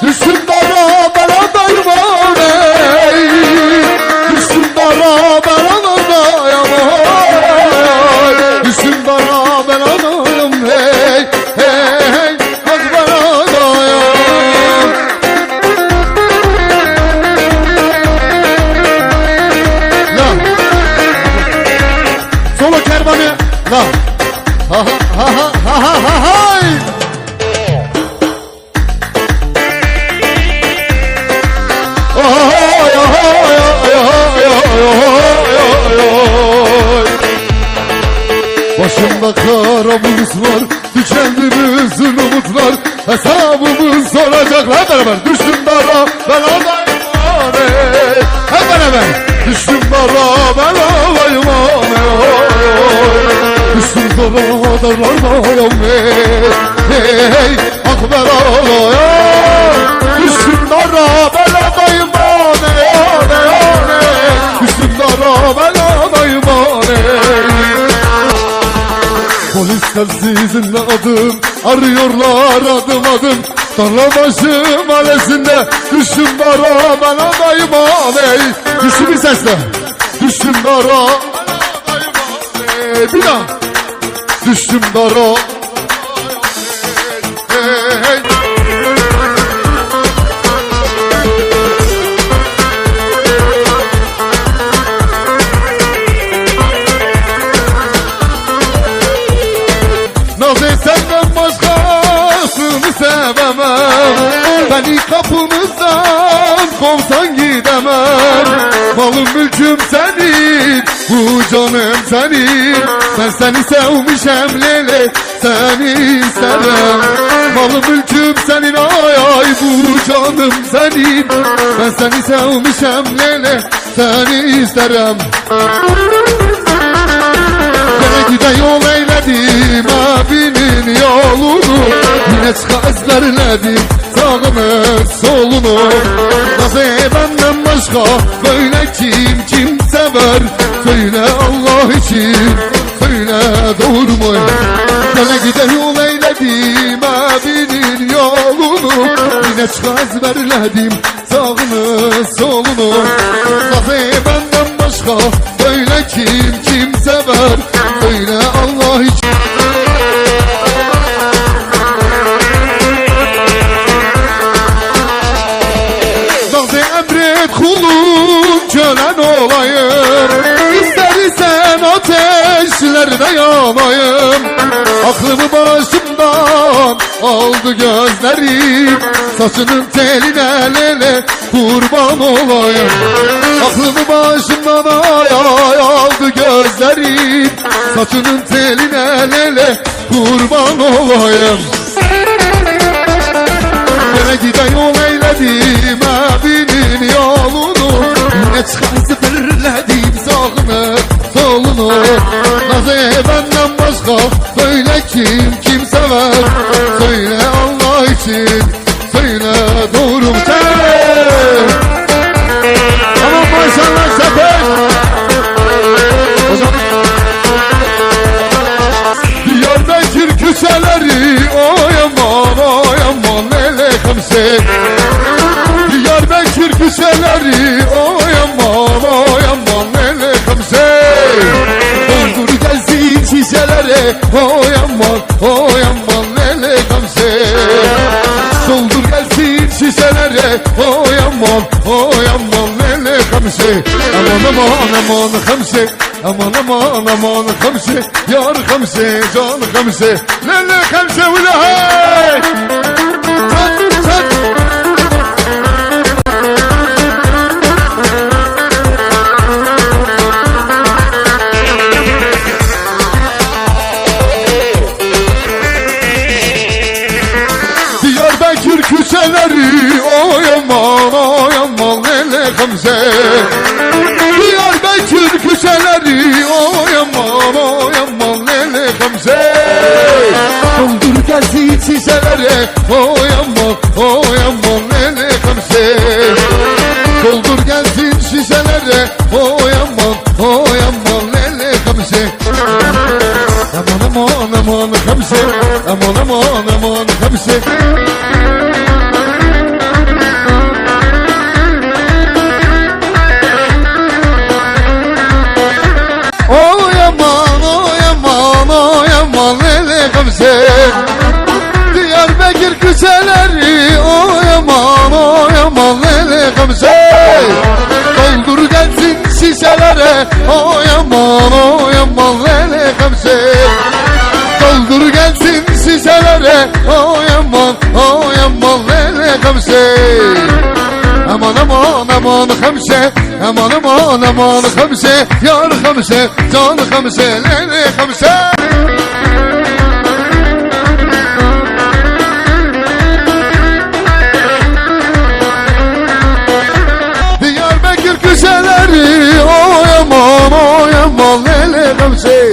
düştüm dara beladayım aney. Düştüm dara beladayım aney. Düştüm dara beladayım hey hey hey. Hak beladayım. La solo kervanı la ha ha ha ha ha ha hay. Başımda kara bulut var, tükendiğimiz umutlar, hesabımı soracaklar. Hep beraber düştüm dara beladayım aney. Hep beraber düştüm dara beladayım aney. Düştüm dara beladayım hey hey hak beladayım. Düştüm dara beladayım aney aney aney. Düştüm dara beladayım aney. Polisler sizinle adım arıyorlar adım adım. Tarlabaşı mahallesinde düştüm dara beladayım aney. Düştüm bir sesle. Düştüm dara beladayım aney. Bir daha. Düştüm dara hey hey. Senden başkasını sevemem. Beni kapımızdan kovsan gidemem. Malım mülküm senin, bu canım senin. Ben seni sevmişem lele, seni isterim. Malım mülküm senin ay ay, bu canım senin. Ben seni sevmişem lele, seni isterim. Gene gide yol eyledim abinin yolunu. Yine çıka ezberledim sağını solunu. Nasıl benden başka böyle kim sever? Söyle Allah için, söyle doğru mu? Gene gide yol eyledim abinin yolunu. Yine çıka ezberledim sağını solunu. Nasıl benden başka böyle kim sever? Söyle Allah için. Nazı emret kulun kölen olayım. İstersen ateşlerde yanayım. Aklımı başımdan aldı gözlerim. Saçının teline lele kurban olayım. Aklımı başımdan aldı gözlerim. Saçının teline lele kurban olayım. Gene gide yol eyledim abinin yolunu. Yine çıkan sıfırladım sağını solunu. Nazı benden başka böyle kim sever? Söyle Allah için, söyle doğru mu? Tamam maşallah sefer. Diyarbakır küçeleri oy aman lele kamse. Diyarbakır küçeleri oy aman lele kamse. Doldur gelsin şişelere oy aman lele kamse. Doldur gelsin şişelere oy aman lele kamse. Aman kamse. Aman kamse. Yar kamse can kamse. Lele kamse ula hey. Çat. Diyarbakır küçeleri oy aman lele kamse. Diyarbakır küçeleri oy aman lele kamse. Doldur gelsin şişelere oy aman lele kamse. Doldur gelsin şişelere oy aman lele kamse. Aman kamse. Aman kamse. Gamze. Diyarbakır güzelleri oy aman lele Gamze. Doldur gelsin şişelere oy aman lele Gamze. Doldur gelsin şişelere oy aman lele Gamze. Aman Gamze, aman Gamze, yar Gamze, can Gamze, lele Gamze. Diyarbakır güzelleri oy aman lele Gamze.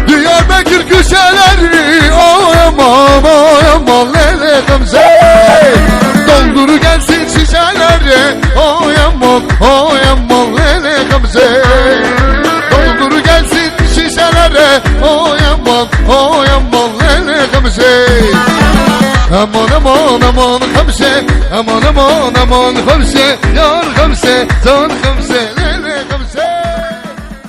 Diyarbakır güzelleri oy aman lele Gamze. Doldur gelsin şişelere oy aman lele Gamze. Doldur gelsin şişelere oy aman lele Gamze. Aman Gamze, aman Gamze, yar Gamze, can